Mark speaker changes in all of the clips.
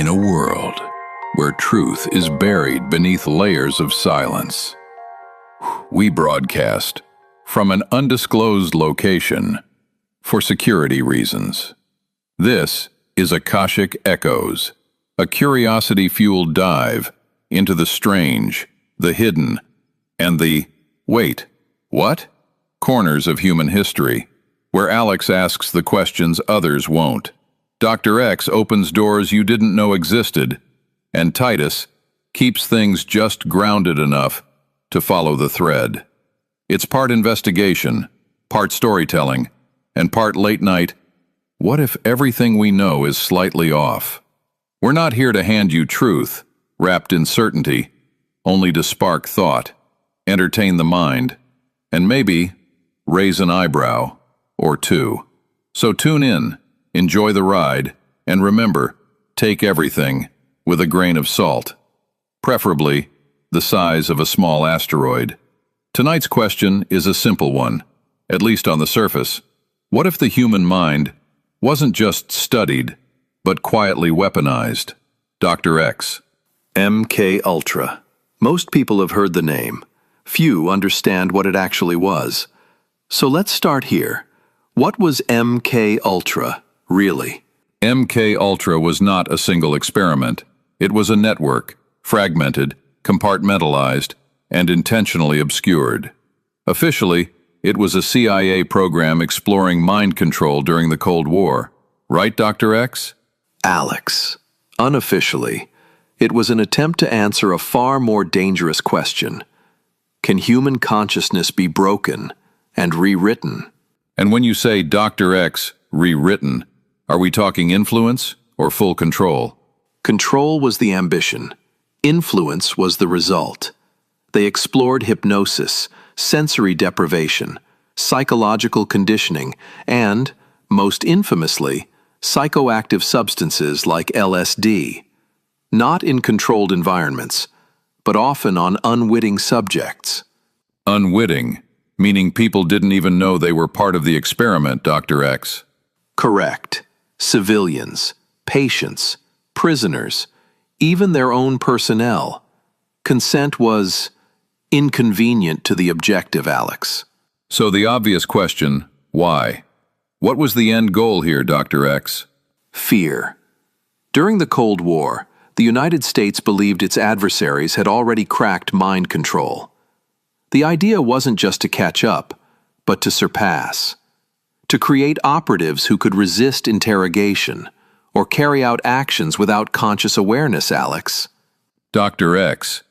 Speaker 1: In a world where truth is buried beneath layers of silence, we broadcast from an undisclosed location for security reasons. This is Akashic Echoes, a curiosity-fueled dive into the strange, the hidden, and the wait, what? Corners of human history, where Alex asks the questions others won't. Dr. X opens doors you didn't know existed, and Titus keeps things just grounded enough to follow the thread. It's part investigation, part storytelling, and part late night, what if everything we know is slightly off? We're not here to hand you truth, wrapped in certainty, only to spark thought, entertain the mind, and maybe raise an eyebrow or two. So tune in, enjoy the ride, and remember, take everything with a grain of salt, preferably the size of a small asteroid. Tonight's question is a simple one, at least on the surface. What if the human mind wasn't just studied, but quietly weaponized? Dr. X.
Speaker 2: MK Ultra. Most people have heard the name. Few understand what it actually was. So let's start here. What was MK Ultra, really?
Speaker 1: MK Ultra was not a single experiment. It was a network, fragmented, compartmentalized, and intentionally obscured. Officially, it was a CIA program exploring mind control during the Cold War. Right, Dr. X?
Speaker 2: Alex. Unofficially, it was an attempt to answer a far more dangerous question. Can human consciousness be broken and rewritten?
Speaker 1: And when you say Dr. X, rewritten, are we talking influence or full control?
Speaker 2: Control was the ambition. Influence was the result. They explored hypnosis, sensory deprivation, psychological conditioning, and, most infamously, psychoactive substances like LSD. Not in controlled environments, but often on unwitting subjects.
Speaker 1: Unwitting, meaning people didn't even know they were part of the experiment, Dr. X.
Speaker 2: Correct. Civilians, patients, prisoners, even their own personnel. Consent was inconvenient to the objective, Alex.
Speaker 1: So the obvious question, why? What was the end goal here, Dr. X?
Speaker 2: Fear. During the Cold War, the United States believed its adversaries had already cracked mind control. The idea wasn't just to catch up, but to surpass. To create operatives who could resist interrogation or carry out actions without conscious awareness, Alex.
Speaker 1: Dr. X,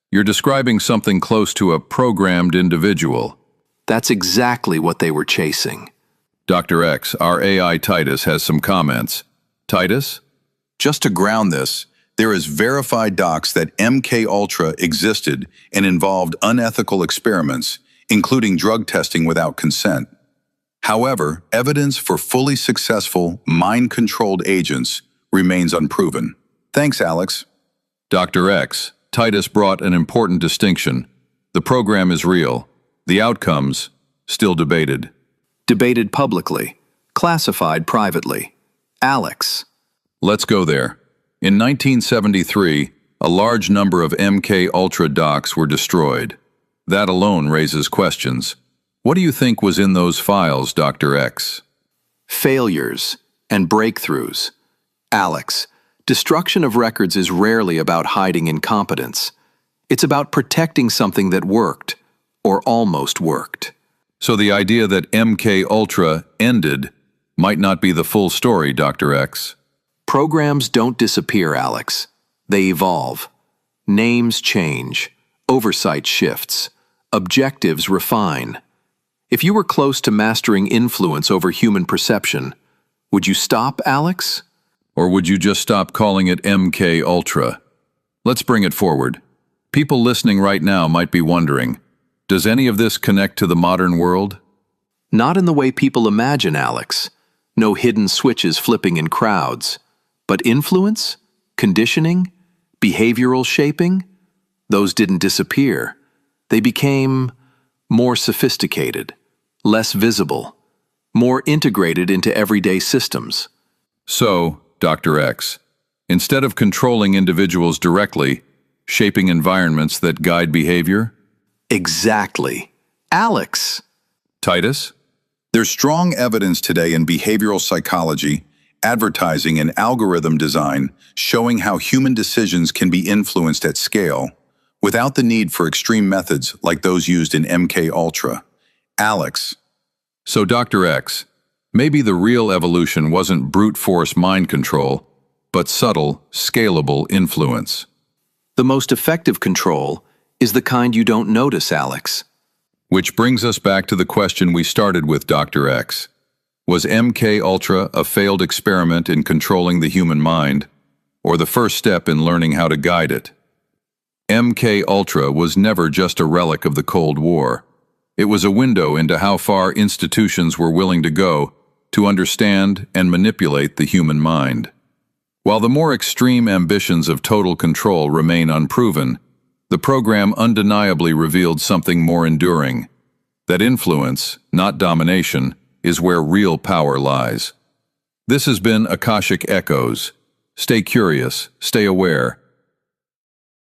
Speaker 1: you're describing something close to a programmed individual.
Speaker 2: That's exactly what they were chasing.
Speaker 1: Dr. X, our AI Titus has some comments. Titus?
Speaker 3: Just to ground this, there is verified docs that MK Ultra existed and involved unethical experiments, including drug testing without consent. However, evidence for fully successful, mind-controlled agents remains unproven. Thanks, Alex.
Speaker 1: Dr. X, Titus brought an important distinction. The program is real. The outcomes, still debated.
Speaker 2: Debated publicly, classified privately. Alex.
Speaker 1: Let's go there. In 1973, a large number of MK Ultra docs were destroyed. That alone raises questions. What do you think was in those files, Dr. X?
Speaker 2: Failures and breakthroughs. Alex, destruction of records is rarely about hiding incompetence. It's about protecting something that worked, or almost worked.
Speaker 1: So the idea that MK Ultra ended might not be the full story, Dr. X.
Speaker 2: Programs don't disappear, Alex. They evolve. Names change. Oversight shifts. Objectives refine. If you were close to mastering influence over human perception, would you stop, Alex?
Speaker 1: Or would you just stop calling it MK Ultra? Let's bring it forward. People listening right now might be wondering, does any of this connect to the modern world?
Speaker 2: Not in the way people imagine, Alex. No hidden switches flipping in crowds. But influence, conditioning, behavioral shaping, those didn't disappear. They became more sophisticated, less visible, more integrated into everyday systems.
Speaker 1: So, Dr. X, Instead of controlling individuals directly, shaping environments that guide behavior?
Speaker 2: Exactly. Alex.
Speaker 1: Titus?
Speaker 3: There's strong evidence today in behavioral psychology, advertising, and algorithm design showing how human decisions can be influenced at scale without the need for extreme methods like those used in MK Ultra. Alex.
Speaker 1: So Dr. X, maybe the real evolution wasn't brute force mind control, but subtle, scalable influence.
Speaker 2: The most effective control is the kind you don't notice, Alex.
Speaker 1: Which brings us back to the question we started with, Dr. X. Was MK Ultra a failed experiment in controlling the human mind, or the first step in learning how to guide it? MK Ultra was never just a relic of the Cold War. It was a window into how far institutions were willing to go to understand and manipulate the human mind. While the more extreme ambitions of total control remain unproven, the program undeniably revealed something more enduring. That influence, not domination, is where real power lies. This has been Akashic Echoes. Stay curious, stay aware,